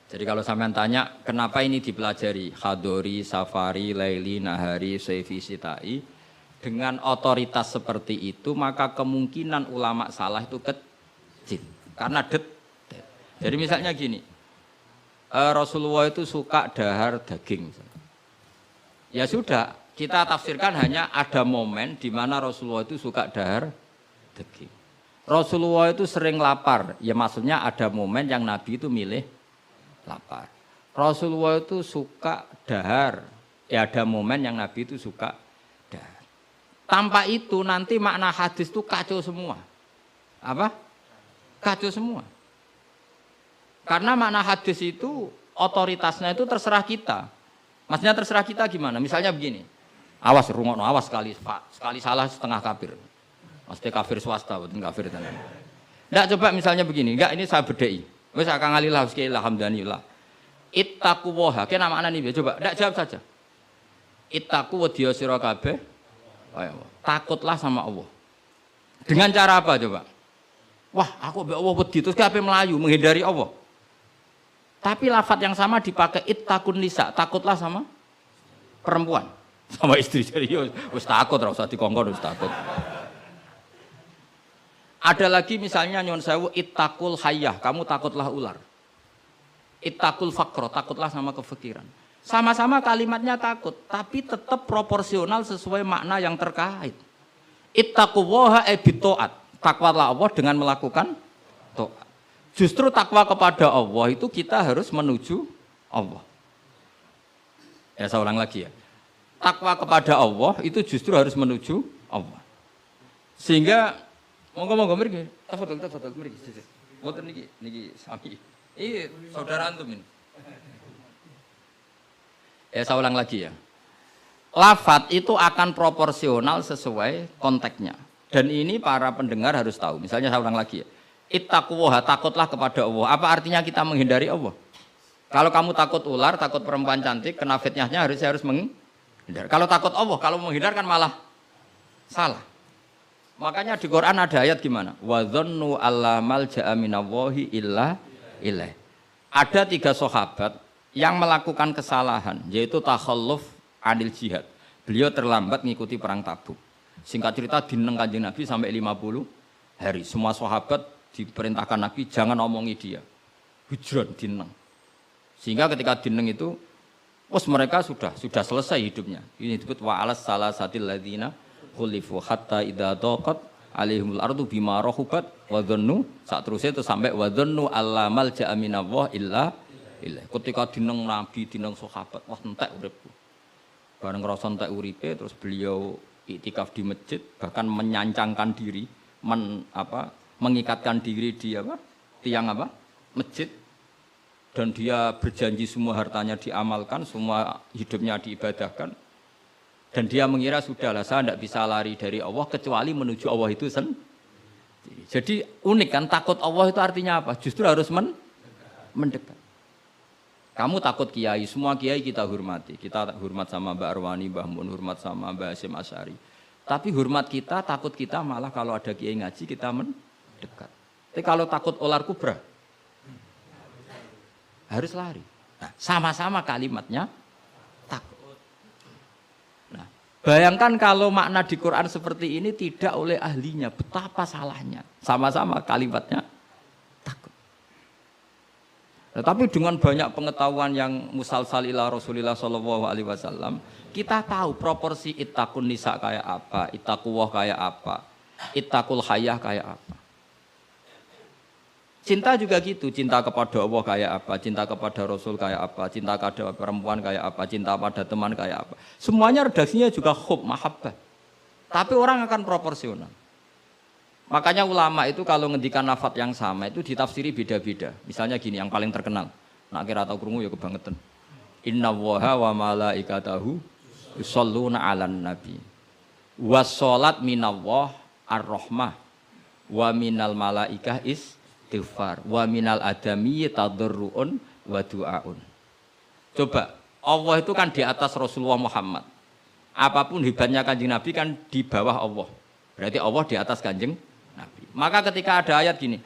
Jadi kalau sampean tanya kenapa ini dipelajari Khadori, Safari, Laili, Nahari, Saifi, Sitai dengan otoritas seperti itu maka kemungkinan ulama salah itu kecil karena detail. Jadi misalnya gini, Rasulullah itu suka dahar daging. Ya sudah, kita tafsirkan hanya ada momen di mana Rasulullah itu suka dahar daging. Rasulullah itu sering lapar, ya maksudnya ada momen yang Nabi itu milih lapar. Rasulullah itu suka dahar, ya ada momen yang Nabi itu suka dahar. Tanpa itu nanti makna hadis itu kacau semua. Apa? Kacau semua. Karena makna hadis itu otoritasnya itu terserah kita. Maksudnya terserah kita gimana? Misalnya begini, awas rungokno, awas sekali salah setengah kafir. Mesti kafir swasta, bukan kafir tenan. Enggak, coba misalnya begini, enggak ini saya bedai. Wis akang alillah alhamdulillah. Ittaqu waha, kena makna nih, coba enggak jawab saja. Ittaqu wedya sira kabeh. Takutlah sama Allah. Dengan cara apa coba? Wah, aku mbek Allah wedi terus kabeh melayu menghindari Allah. Tapi lafadz yang sama dipakai ittaqun nisa, takutlah sama perempuan, sama istri. Serius, wis takut ora usah dikongkon wis takut. Ada lagi misalnya nyuwun sewu ittaqul hayyah, kamu takutlah ular. Ittaqul faqra, takutlah sama kefikiran. Sama-sama kalimatnya takut, tapi tetap proporsional sesuai makna yang terkait. Ittaqullaha bitaat, takwalah Allah dengan melakukan taat. Justru takwa kepada Allah itu kita harus menuju Allah. Ya saya ulang lagi ya. Takwa kepada Allah itu justru harus menuju Allah. Sehingga monggo mriki, tafadhol mriki. Mboten niki sami. Saudara antum ini. Ya saya ulang lagi ya. Lafadz itu akan proporsional sesuai konteksnya. Dan ini para pendengar harus tahu. Misalnya saya ulang lagi ya. Ittaqullaha, takutlah kepada Allah. Apa artinya kita menghindari Allah? Kalau kamu takut ular, takut perempuan cantik, kena fitnahnya harus menghindar. Kalau takut Allah, kalau menghindar kan malah salah. Makanya di Quran ada ayat gimana? Wa dzannu alla malja'a minallahi illa ilaih. Ada 3 sahabat yang melakukan kesalahan, yaitu takhalluf anil jihad. Beliau terlambat mengikuti perang Tabuk. Singkat cerita dineng Kanjeng Nabi sampai 50 hari. Semua sahabat diperintahkan Nabi jangan omongi dia. Hujron dineng. Sehingga ketika dineng itu mereka sudah selesai hidupnya. Ini disebut wa alas salasatil ladzina khulifu hatta idza daqat alaihimul ardu bima rahubat wa dhannu sak terusnya itu sampai wa dhannu allamal ja'a minallah illa illah. Ketika dineng Nabi, dineng sahabat, wah entek uripku. Bareng ngrasa entek uripe terus beliau iktikaf di masjid, bahkan menyancangkan diri, mengikatkan diri di tiang masjid, dan dia berjanji semua hartanya diamalkan, semua hidupnya diibadahkan, dan dia mengira sudahlah saya tidak bisa lari dari Allah kecuali menuju Allah itu sendiri. Jadi unik kan, takut Allah itu artinya apa? Justru harus mendekat. Kamu takut kiai, semua kiai kita hormati. Kita hormat sama Mbak Arwani, Mbah Mun, hormat sama Mbah Hasyim Asy'ari. Tapi hormat kita, takut kita malah kalau ada kiai ngaji kita mendekat. Tapi kalau takut ular kubra, harus lari. Nah, sama-sama kalimatnya takut. Nah, bayangkan kalau makna di Quran seperti ini tidak oleh ahlinya, betapa salahnya. Sama-sama kalimatnya takut. Tapi dengan banyak pengetahuan yang musalsal ila Rasulillah sallallahu alaihi wasallam, kita tahu proporsi ittaqun nisa kayak apa, ittaqullah kayak apa, ittaqul hayyah kayak apa. Cinta juga gitu, cinta kepada Allah kayak apa, cinta kepada Rasul kayak apa, cinta kepada perempuan kayak apa, cinta pada teman kayak apa. Semuanya redaksinya juga hub, mahabbah. Tapi orang akan proporsional. Makanya ulama itu kalau ngendikan lafadz yang sama itu ditafsiri beda-beda. Misalnya gini, yang paling terkenal. Nak kira tau krungu ya kebangetan. Innallaha wa malaikatahu yusholluna 'alan nabi. Wassalat minallah ar-rahmah wa minal malaikah istighfar wa minal adami tadarruun wa du'aun. Coba, Allah itu kan di atas Rasulullah Muhammad. Apapun hebatnya Kanjeng Nabi kan di bawah Allah. Berarti Allah di atas Kanjeng Nabi. Maka ketika ada ayat gini,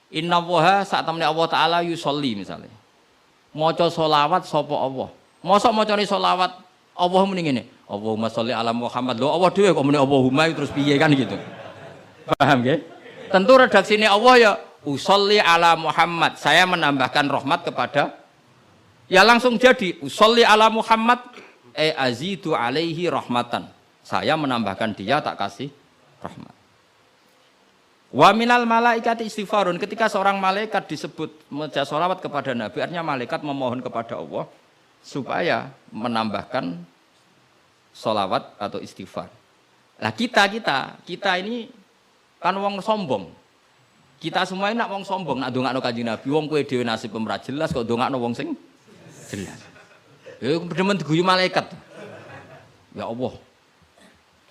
innallaha saat temen Allah Ta'ala yusolli misalnya. maca selawat sapa Allah. Mosok macane selawat Allah muni ngene. Allahumma sholli ala Muhammad. Lho Allah dhewe kok muni Allahumma terus piye kan gitu. Paham nggih? Tentu redaksine Allah ya usolli ala Muhammad. Saya menambahkan rahmat kepada ya langsung jadi usolli ala Muhammad azidu alaihi rahmatan. Saya menambahkan dia tak kasih rahmat. Wa minal malaikati istighfarun, ketika seorang malaikat disebut maca sholawat kepada Nabi, artinya malaikat memohon kepada Allah supaya menambahkan sholawat atau istighfar. Nah kita ini kan wong sombong. Kita semua ini nak wong sombong, nak dongakno Kanjeng Nabi, wong kowe dhewe nasib ora jelas kok dongakno wong sing jelas. Ya demen diguyu malaikat. Ya Allah,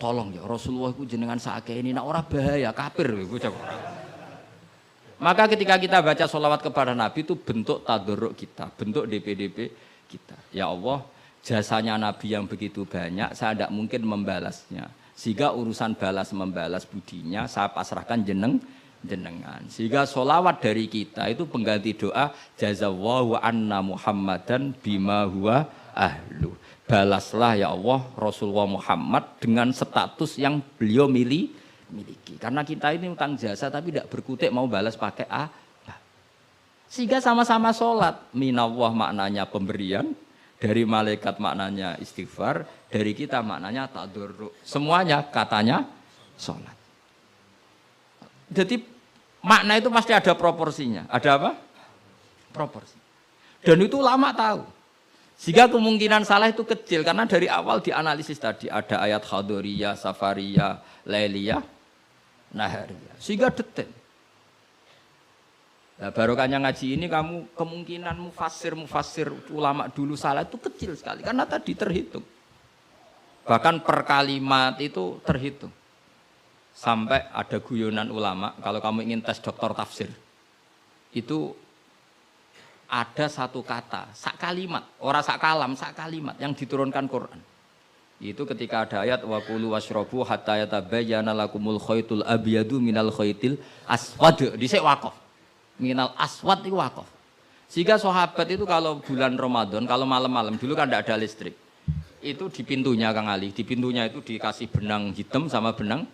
tolong ya Rasulullah itu jenengan sakake ini nak ora bahaya kafir iku cak. Maka ketika kita baca sholawat kepada Nabi itu bentuk tadarruk kita, bentuk DPDP kita. Ya Allah, jasanya Nabi yang begitu banyak, saya tidak mungkin membalasnya. Sehingga urusan balas membalas budinya saya pasrahkan jenengan. Sehingga sholawat dari kita itu pengganti doa jazallahu anna Muhammadan bima huwa ahlu. Balaslah ya Allah Rasulullah Muhammad dengan status yang beliau miliki. Karena kita ini utang jasa tapi tidak berkutik mau balas pakai apa. Sehingga sama-sama sholat. Minallah maknanya pemberian, dari malaikat maknanya istighfar, dari kita maknanya tadarruk. Semuanya katanya sholat. Jadi makna itu pasti ada proporsinya. Ada apa? Proporsi. Dan itu lama tahu. Sehingga kemungkinan salah itu kecil karena dari awal dianalisis tadi ada ayat khadoriyah, safariyah, lailiyah, nahariyah. Sehingga detail. Nah, barokahnya ngaji ini kamu kemungkinan mufassir ulama dulu salah itu kecil sekali karena tadi terhitung. Bahkan per kalimat itu terhitung. Sampai ada guyonan ulama kalau kamu ingin tes doktor tafsir itu ada satu kata, sak kalimat, ora sak kalam, sak kalimat yang diturunkan Quran. Itu ketika ada ayat wa kulu washrabu hatta yatabayyana lakumul khaytul abyadu minal khaytil aswad. Dhisik waqaf. Minal aswad itu waqaf. Sehingga sahabat itu kalau bulan Ramadan, kalau malam-malam dulu kan tidak ada listrik. Itu di pintunya Kang Ali, di pintunya itu dikasih benang hitam sama benang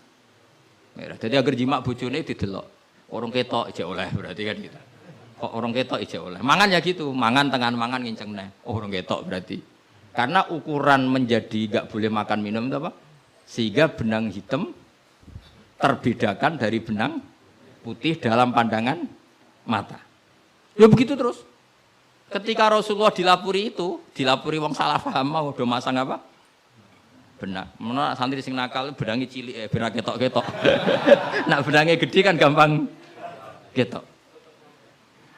merah. Jadi agar jimak bojone didelok. Orang ketok ijek oleh berarti kan gitu. Kok orang ketok ijek oleh. Mangan ya gitu, mangan tengan mangan nginceng neh. Oh orang ketok berarti. Karena ukuran menjadi enggak boleh makan minum itu apa? Sehingga benang hitam terbedakan dari benang putih dalam pandangan mata. Ya begitu terus. Ketika Rasulullah dilapuri itu, dilapuri wong salah paham mau do masang apa? Benang. Menawa santri sing nakal benange cilik benang ketok-ketok. Nak benange gede kan gampang ketok.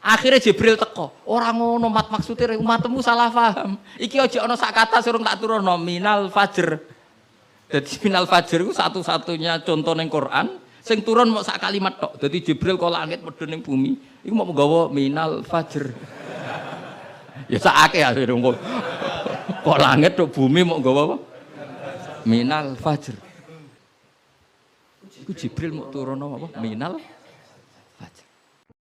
Akhirnya Jibril teko, orang ngono mat maksudnya umatmu salah paham. Iki aja ana sak kata surung tak turunno minal fajr. Dadi minal fajr itu satu-satunya contoh ning Quran sing turun mok sak kalimat tok. Dadi Jibril kok langit medhun ning bumi, iku mau nggawa minal fajr. Ya sakake akhire kok langit tok bumi mau nggawa apa? Minal fajr. Iku Jibril mau turunno apa? Minal